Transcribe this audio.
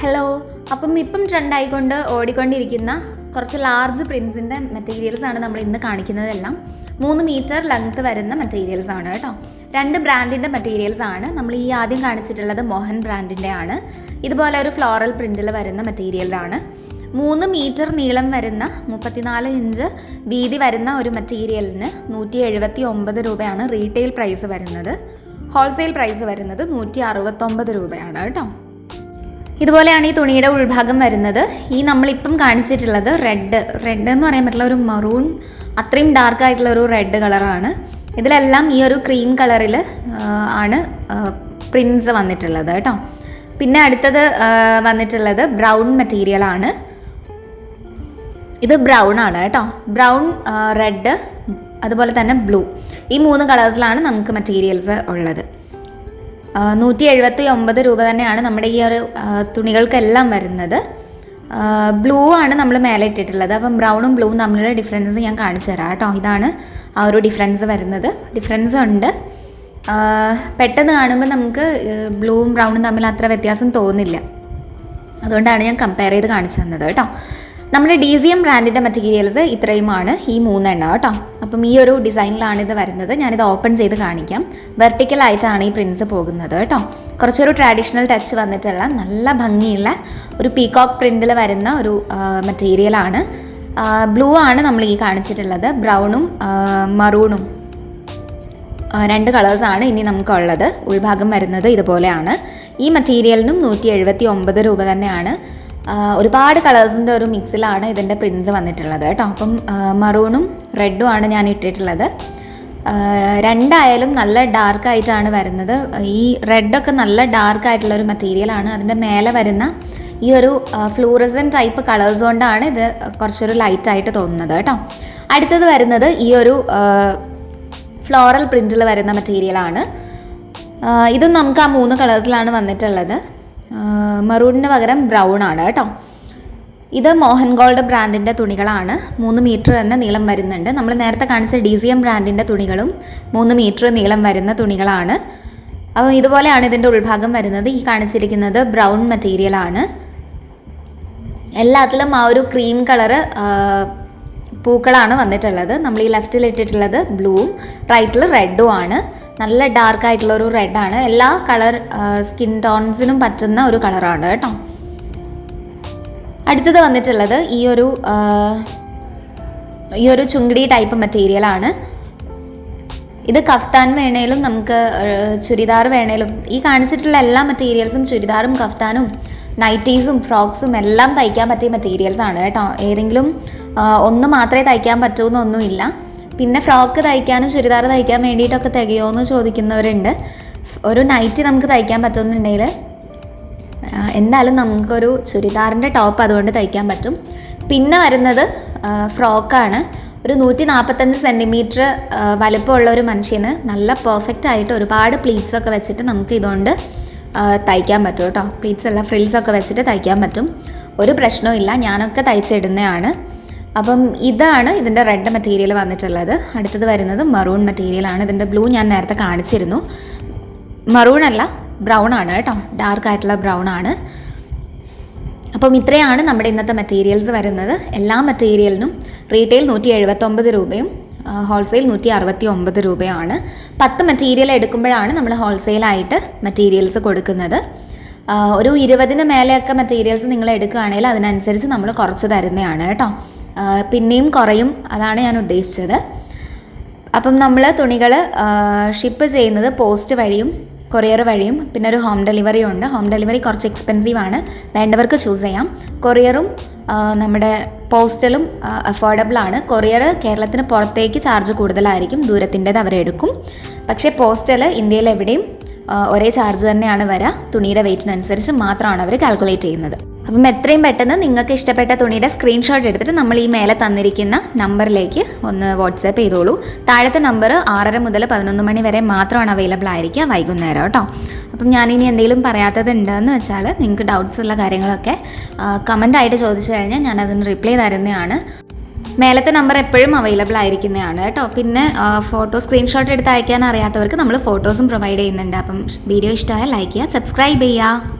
Hello. അപ്പം ഇപ്പം ട്രെൻഡായിക്കൊണ്ട് ഓടിക്കൊണ്ടിരിക്കുന്ന കുറച്ച് ലാർജ് പ്രിൻസിൻ്റെ മെറ്റീരിയൽസാണ് നമ്മൾ ഇന്ന് കാണിക്കുന്നതെല്ലാം. 3 മീറ്റർ ലെങ്ത്ത് വരുന്ന മെറ്റീരിയൽസാണ് കേട്ടോ. 2 ബ്രാൻഡിൻ്റെ മെറ്റീരിയൽസാണ്. നമ്മൾ ഈ ആദ്യം കാണിച്ചിട്ടുള്ളത് മോഹൻ ബ്രാൻഡിൻ്റെ ആണ്. ഇതുപോലെ ഒരു ഫ്ലോറൽ പ്രിൻറ്റിൽ വരുന്ന മെറ്റീരിയലാണ്. 3 മീറ്റർ നീളം വരുന്ന 34 ഇഞ്ച് വീതി വരുന്ന ഒരു മെറ്റീരിയലിന് 179 രൂപയാണ് റീറ്റെയിൽ പ്രൈസ് വരുന്നത്. ഹോൾസെയിൽ പ്രൈസ് വരുന്നത് 169 രൂപയാണ് കേട്ടോ. ഇതുപോലെയാണ് ഈ തുണിയുടെ ഉൾഭാഗം വരുന്നത്. ഈ നമ്മളിപ്പം കാണിച്ചിട്ടുള്ളത് റെഡ് എന്ന് പറയാൻ പറ്റില്ല, ഒരു മറൂൺ, അത്രയും ഡാർക്കായിട്ടുള്ള ഒരു റെഡ് കളറാണ്. ഇതിലെല്ലാം ഈ ഒരു ക്രീം കളറിൽ ആണ് പ്രിൻസ് വന്നിട്ടുള്ളത് കേട്ടോ. പിന്നെ അടുത്തത് വന്നിട്ടുള്ളത് ബ്രൗൺ മെറ്റീരിയലാണ്. ഇത് ബ്രൗൺ ആണ് കേട്ടോ. ബ്രൗൺ, റെഡ്, അതുപോലെ തന്നെ ബ്ലൂ, ഈ 3 കളേഴ്സിലാണ് നമുക്ക് മെറ്റീരിയൽസ് ഉള്ളത്. 179 രൂപ തന്നെയാണ് നമ്മുടെ ഈ ഒരു തുണികൾക്കെല്ലാം വരുന്നത്. ബ്ലൂ ആണ് നമ്മൾ മേലെ ഇട്ടിട്ടുള്ളത്. അപ്പം ബ്രൗണും ബ്ലൂവും തമ്മിലുള്ള ഡിഫറൻസ് ഞാൻ കാണിച്ചു തരാം കേട്ടോ. ഇതാണ് ആ ഒരു ഡിഫറൻസ് വരുന്നത്. ഡിഫറൻസ് ഉണ്ട്. പെട്ടെന്ന് കാണുമ്പോൾ നമുക്ക് ബ്ലൂവും ബ്രൗണും തമ്മിൽ അത്ര വ്യത്യാസം തോന്നില്ല. അതുകൊണ്ടാണ് ഞാൻ കമ്പയർ ചെയ്ത് കാണിച്ചു തന്നത് കേട്ടോ. നമ്മുടെ DCM ബ്രാൻഡിൻ്റെ മെറ്റീരിയൽസ് ഇത്രയുമാണ്, ഈ 3 എണ്ണം കേട്ടോ. അപ്പം ഈ ഒരു ഡിസൈനിലാണ് ഇത് വരുന്നത്. ഞാനിത് ഓപ്പൺ ചെയ്ത് കാണിക്കാം. വെർട്ടിക്കലായിട്ടാണ് ഈ പ്രിൻസ് പോകുന്നത് കേട്ടോ. കുറച്ചൊരു ട്രഡീഷണൽ ടച്ച് വന്നിട്ടുള്ള നല്ല ഭംഗിയുള്ള ഒരു പീകോക്ക് പ്രിൻറ്റിൽ വരുന്ന ഒരു മെറ്റീരിയലാണ്. ബ്ലൂ ആണ് നമ്മൾ ഈ കാണിച്ചിട്ടുള്ളത്. ബ്രൗണും മറൂണും 2 കളേഴ്സാണ് ഇനി നമുക്കുള്ളത്. ഉൾഭാഗം വരുന്നത് ഇതുപോലെയാണ്. ഈ മെറ്റീരിയലിനും 179 രൂപ തന്നെയാണ്. ഒരുപാട് കളേഴ്സിൻ്റെ ഒരു മിക്സിലാണ് ഇതിൻ്റെ പ്രിൻസ് വന്നിട്ടുള്ളത് കേട്ടോ. അപ്പം മറൂണും റെഡും ആണ് ഞാൻ ഇട്ടിട്ടുള്ളത്. രണ്ടായാലും നല്ല ഡാർക്കായിട്ടാണ് വരുന്നത്. ഈ റെഡൊക്കെ നല്ല ഡാർക്കായിട്ടുള്ളൊരു മെറ്റീരിയലാണ്. അതിൻ്റെ മേലെ വരുന്ന ഈ ഒരു ഫ്ലൂറസൻ ടൈപ്പ് കളേഴ്സ് കൊണ്ടാണ് ഇത് കുറച്ചൊരു ലൈറ്റായിട്ട് തോന്നുന്നത് കേട്ടോ. അടുത്തത് വരുന്നത് ഈ ഒരു ഫ്ലോറൽ പ്രിൻറ്റിൽ വരുന്ന മെറ്റീരിയലാണ്. ഇതും നമുക്ക് ആ 3 കളേഴ്സിലാണ് വന്നിട്ടുള്ളത്. മറൂണിന് പകരം ബ്രൗൺ ആണ് കേട്ടോ. ഇത് മോഹൻ ഗോൾഡ് ബ്രാൻഡിൻ്റെ തുണികളാണ്. 3 മീറ്റർ തന്നെ നീളം വരുന്നുണ്ട്. നമ്മൾ നേരത്തെ കാണിച്ച DCM ബ്രാൻഡിൻ്റെ തുണികളും 3 മീറ്റർ നീളം വരുന്ന തുണികളാണ്. അപ്പോൾ ഇതുപോലെയാണ് ഇതിൻ്റെ ഉൾഭാഗം വരുന്നത്. ഈ കാണിച്ചിരിക്കുന്നത് ബ്രൗൺ മെറ്റീരിയലാണ്. എല്ലാത്തിലും ആ ഒരു ക്രീം കളറ് പൂക്കളാണ് വന്നിട്ടുള്ളത്. നമ്മൾ ഈ ലെഫ്റ്റിൽ ഇട്ടിട്ടുള്ളത് ബ്ലൂവും റൈറ്റിൽ റെഡും ആണ്. നല്ല ഡാർക്കായിട്ടുള്ളൊരു റെഡാണ്. എല്ലാ കളർ സ്കിൻ ടോൺസിനും പറ്റുന്ന ഒരു കളറാണ് കേട്ടോ. അടുത്തത് വന്നിട്ടുള്ളത് ഈ ഒരു ചുങ്കിടി ടൈപ്പ് മെറ്റീരിയലാണ്. ഇത് കഫ്താൻ വേണേലും നമുക്ക് ചുരിദാർ വേണേലും, ഈ കാണിച്ചിട്ടുള്ള എല്ലാ മെറ്റീരിയൽസും ചുരിദാറും കഫ്താനും നൈറ്റീസും ഫ്രോക്സും എല്ലാം തയ്ക്കാൻ പറ്റിയ മെറ്റീരിയൽസാണ് കേട്ടോ. ഏതെങ്കിലും ഒന്ന് മാത്രമേ തയ്ക്കാൻ പറ്റുമെന്നൊന്നുമില്ല. പിന്നെ ഫ്രോക്ക് തയ്ക്കാനും ചുരിദാർ തയ്ക്കാൻ വേണ്ടിയിട്ടൊക്കെ തികയോ എന്ന് ചോദിക്കുന്നവരുണ്ട്. ഒരു നൈറ്റി നമുക്ക് തയ്ക്കാൻ പറ്റുമെന്നുണ്ടെങ്കിൽ എന്തായാലും നമുക്കൊരു ചുരിദാറിൻ്റെ ടോപ്പ് അതുകൊണ്ട് തയ്ക്കാൻ പറ്റും. പിന്നെ വരുന്നത് ഫ്രോക്കാണ്. ഒരു 145 സെൻറ്റിമീറ്റർ വലുപ്പമുള്ള ഒരു മനുഷ്യന് നല്ല പെർഫെക്റ്റ് ആയിട്ട് ഒരുപാട് പ്ലീറ്റ്സൊക്കെ വെച്ചിട്ട് നമുക്ക് ഇതുകൊണ്ട് തയ്ക്കാൻ പറ്റും കേട്ടോ. പ്ലീറ്റ്സ് അല്ല, ഫ്രിൽസൊക്കെ വെച്ചിട്ട് തയ്ക്കാൻ പറ്റും. ഒരു പ്രശ്നവും ഇല്ല. ഞാനൊക്കെ തയ്ച്ചിടുന്നതാണ്. അപ്പം ഇതാണ് ഇതിൻ്റെ റെഡ് മെറ്റീരിയൽ വന്നിട്ടുള്ളത്. അടുത്തത് വരുന്നത് മറൂൺ മെറ്റീരിയലാണ്. ഇതിൻ്റെ ബ്ലൂ ഞാൻ നേരത്തെ കാണിച്ചിരുന്നു. മറൂൺ അല്ല, ബ്രൗൺ ആണ് കേട്ടോ. ഡാർക്ക് ആയിട്ടുള്ള ബ്രൗൺ ആണ്. അപ്പം ഇത്രയാണ് നമ്മുടെ ഇന്നത്തെ മെറ്റീരിയൽസ് വരുന്നത്. എല്ലാ മെറ്റീരിയലിനും റീറ്റെയിൽ 179 രൂപയും ഹോൾസെയിൽ 169 രൂപയാണ്. 10 മെറ്റീരിയൽ എടുക്കുമ്പോഴാണ് നമ്മൾ ഹോൾസെയിലായിട്ട് മെറ്റീരിയൽസ് കൊടുക്കുന്നത്. ഒരു 20-ന് മേലെയൊക്കെ മെറ്റീരിയൽസ് നിങ്ങൾ എടുക്കുകയാണെങ്കിൽ അതിനനുസരിച്ച് നമ്മൾ കുറച്ച് തരുന്നതാണ് കേട്ടോ. പിന്നെയും കുറയും, അതാണ് ഞാൻ ഉദ്ദേശിച്ചത്. അപ്പം നമ്മൾ തുണികൾ ഷിപ്പ് ചെയ്യുന്നത് പോസ്റ്റ് വഴിയും കൊറിയർ വഴിയും പിന്നെ ഒരു ഹോം ഡെലിവറിയും ഉണ്ട്. ഹോം ഡെലിവറി കുറച്ച് എക്സ്പെൻസീവാണ്, വേണ്ടവർക്ക് ചൂസ് ചെയ്യാം. കൊറിയറും നമ്മുടെ പോസ്റ്റലും അഫോർഡബിളാണ്. കൊറിയർ കേരളത്തിന് പുറത്തേക്ക് ചാർജ് കൂടുതലായിരിക്കും, ദൂരത്തിൻ്റെത് അവരെടുക്കും. പക്ഷേ പോസ്റ്റൽ ഇന്ത്യയിൽ എവിടെയും ഒരേ ചാർജ് തന്നെയാണ് വരിക. തുണിയുടെ വെയിറ്റിനനുസരിച്ച് മാത്രമാണ് അവർ കാൽക്കുലേറ്റ് ചെയ്യുന്നത്. അപ്പം എത്രയും പെട്ടെന്ന് നിങ്ങൾക്ക് ഇഷ്ടപ്പെട്ട തുണിയുടെ സ്ക്രീൻഷോട്ട് എടുത്തിട്ട് നമ്മൾ ഈ മേലെ തന്നിരിക്കുന്ന നമ്പറിലേക്ക് ഒന്ന് വാട്സാപ്പ് ചെയ്തോളൂ. താഴത്തെ നമ്പർ 6:30 മുതൽ 11 മണി വരെ മാത്രമാണ് അവൈലബിൾ ആയിരിക്കുക, വൈകുന്നേരം കേട്ടോ. അപ്പം ഞാനിനി എന്തെങ്കിലും പറയാത്തതുണ്ടെന്ന് വെച്ചാൽ നിങ്ങൾക്ക് ഡൗട്ട്സ് ഉള്ള കാര്യങ്ങളൊക്കെ കമൻ്റായിട്ട് ചോദിച്ചു കഴിഞ്ഞാൽ ഞാനതിന് റിപ്ലൈ തരുന്നതാണ്. മേലത്തെ നമ്പർ എപ്പോഴും അവൈലബിൾ ആയിരിക്കുന്നതാണ് കേട്ടോ. പിന്നെ ഫോട്ടോ സ്ക്രീൻഷോട്ട് എടുത്ത് അയക്കാൻ അറിയാത്തവർക്ക് നമ്മൾ ഫോട്ടോസും പ്രൊവൈഡ് ചെയ്യുന്നുണ്ട്. അപ്പം വീഡിയോ ഇഷ്ടമായാൽ ലൈക്ക് ചെയ്യുക, സബ്സ്ക്രൈബ് ചെയ്യുക.